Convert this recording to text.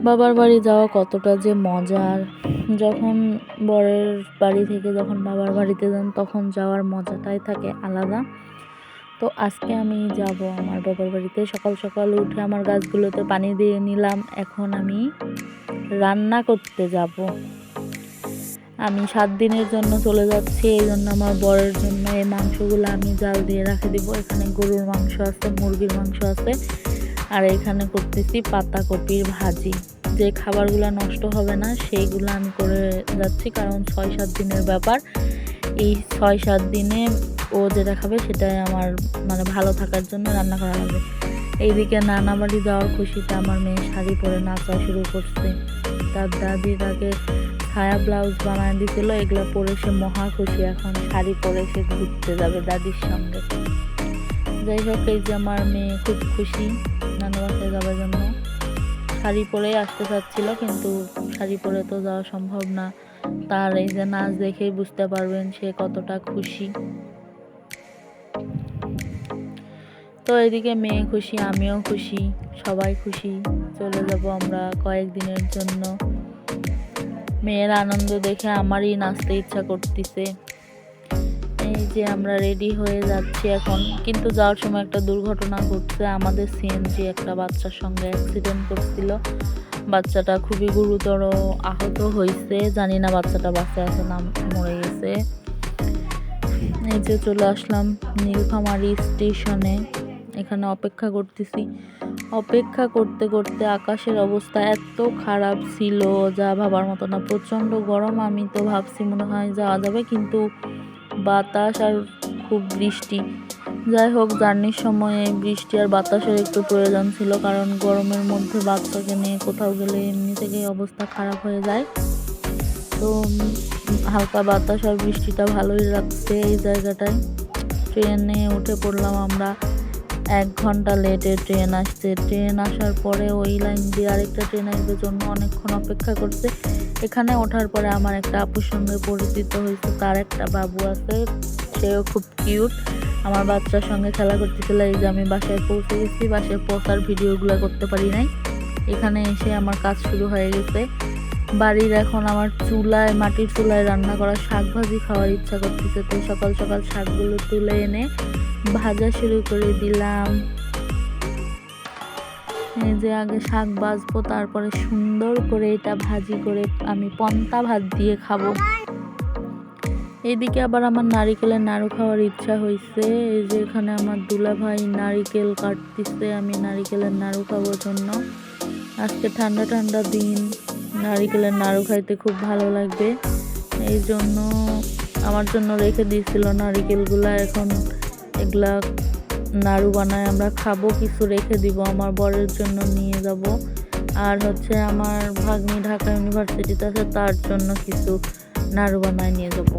বাবার বাড়ি যাওয়া কতটা যে মজার, যখন বরের বাড়ি থেকে যখন বাবার বাড়িতে যান তখন যাওয়ার মজাটাই থাকে আলাদা। তো আজকে আমি যাব আমার বাবার বাড়িতে। সকাল সকাল উঠে আমার গাছগুলোতে পানি দিয়ে নিলাম। এখন আমি রান্না করতে যাব। আমি 7 দিনের জন্য চলে যাচ্ছি, এই জন্য আমার বরের জন্য এই মাংসগুলো আমি জাল দিয়ে রেখে দিব। এখানে গরুর মাংস আছে, মুরগির মাংস আছে, আর এখানে করতেছি পাতাকপির ভাজি। যে খাবারগুলো নষ্ট হবে না সেইগুলো আমি করে যাচ্ছি, কারণ 6-7 দিনের ব্যাপার। এই 6-7 দিনে ও যেটা খাবে সেটাই আমার ভালো থাকার জন্য রান্না করা লাগবে। এইদিকে নানা বাড়ি যাওয়ার খুশিতে আমার মেয়ে শাড়ি পরে নাচা শুরু করছে। তার দাদি তাকে ছায়া ব্লাউজ বানায় দিছিল, এগুলো পরে সে মহা খুশি। এখন শাড়ি পরে সে ঘুরতে যাবে দাদির সঙ্গে। যাই হোক, এই যে আমার মেয়ে খুব খুশি নানু বাসায় যাওয়ার জন্য। শাড়ি পরেই আসতে চাচ্ছিল, কিন্তু শাড়ি পরে তো যাওয়া সম্ভব না। তার এই যে নাচ দেখেই বুঝতে পারবেন সে কতটা খুশি। তো এদিকে মেয়ে খুশি, আমিও খুশি, সবাই খুশি। চলে যাব আমরা কয়েকদিনের জন্য। মেয়ের আনন্দ দেখে আমারই নাচতে ইচ্ছা করতেছে। এই যে আমরা রেডি হয়ে যাচ্ছি এখন, কিন্তু যাওয়ার সময় একটা দুর্ঘটনা ঘটছে। আমাদের সিএনজি একটা বাচ্চার সঙ্গে অ্যাক্সিডেন্ট করছিল। বাচ্চাটা খুবই গুরুতর আহত হয়েছে, জানি না বাচ্চাটা বাঁচে আছে না মরে গেছে। এই যে চলে আসলাম নীলফামারী স্টেশনে, এখানে অপেক্ষা করতেছি। অপেক্ষা করতে করতে আকাশের অবস্থা এত খারাপ ছিল যা ভাবার মতো না। প্রচণ্ড গরম, আমি তো ভাবছি মনে হয় যাওয়া যাবে, কিন্তু বাতাস আর খুব বৃষ্টি। যাই হোক, জার্নির সময় বৃষ্টি আর বাতাসের একটু প্রয়োজন ছিল, কারণ গরমের মধ্যে বাচ্চাকে নিয়ে কোথাও গেলে এমনি থেকেই অবস্থা খারাপ হয়ে যায়। তো হালকা বাতাস আর বৃষ্টিটা ভালোই লাগছে এই জায়গাটায়। ট্রেনে উঠে পড়লাম আমরা। 1 ঘন্টা লেটে ট্রেন আসছে। ট্রেন আসার পরে ওই লাইন দিয়ে আরেকটা ট্রেন আসবে জন্য অনেকক্ষণ অপেক্ষা করছে। এখানে ওঠার পরে আমার একটা আপুর সঙ্গে পরিচিত হয়েছে, তার একটা বাবু আছে, সেও খুব কিউট, আমার বাচ্চার সঙ্গে খেলা করতেছিল। এই যে আমি বাসায় পৌঁছে গেছি। বাসায় পৌঁছার ভিডিওগুলো করতে পারি নাই। এখানে এসে আমার কাজ শুরু হয়ে গেছে বাড়ির। এখন আমার চুলায়, মাটির চুলায় রান্না করা শাক ভাজি খাওয়ার ইচ্ছা করতেছে। তো সকাল সকাল শাকগুলো তুলে এনে ভাজা শুরু করে দিলাম। এই যে আগে শাক ভাজবো, তারপরে সুন্দর করে এটা ভাজি করে আমি পান্তা ভাত দিয়ে খাবো। এইদিকে আবার আমার নারিকেলের নাড়ু খাওয়ার ইচ্ছা হয়েছে। এই যে এখানে আমার দুলাভাই নারিকেল কাটতেছে, আমি নারিকেলের নাড়ু খাওয়ার জন্য। আজকে ঠান্ডা ঠান্ডা দিন, নারিকেলের নাড়ু খাইতে খুব ভালো লাগবে, এই জন্য আমার জন্য রেখে দিয়েছিল নারিকেলগুলা। এখন এগুলা নাড়ু বানায় আমরা খাবো, কিছু রেখে দিব, আমার বরের জন্য নিয়ে যাব। আর হচ্ছে আমার ভাগ্নি ঢাকা ইউনিভার্সিটিতে আছে, তার জন্য কিছু নাড়ু বানায় নিয়ে যাব।